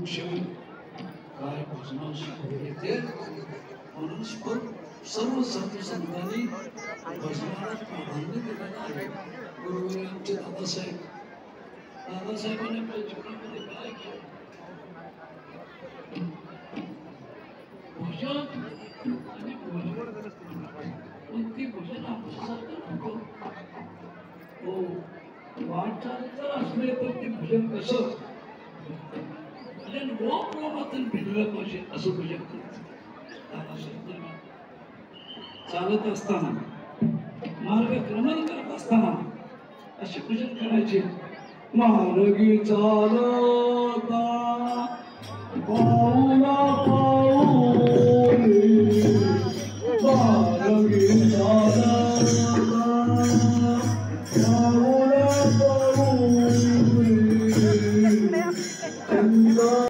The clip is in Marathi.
शिव काय भजनाशी येते म्हणून सर्व साधू संतांनी भजनाला प्राधान्य दिलेलं आहे. गुरुवर्य आमचे दादासाहेबांनी आपल्या जीवनामध्ये काय केलं भजन आणि पण ती भजन आमच्यासारखं नव्हतं. हो वाटचाल जर असले तर ते भजन कसं भजन रोमातून भिडलं पाहिजे असं भजन करत चालत असताना मार्गक्रमण करत असताना असे भजन करायचे. मार्गी चालता पाऊला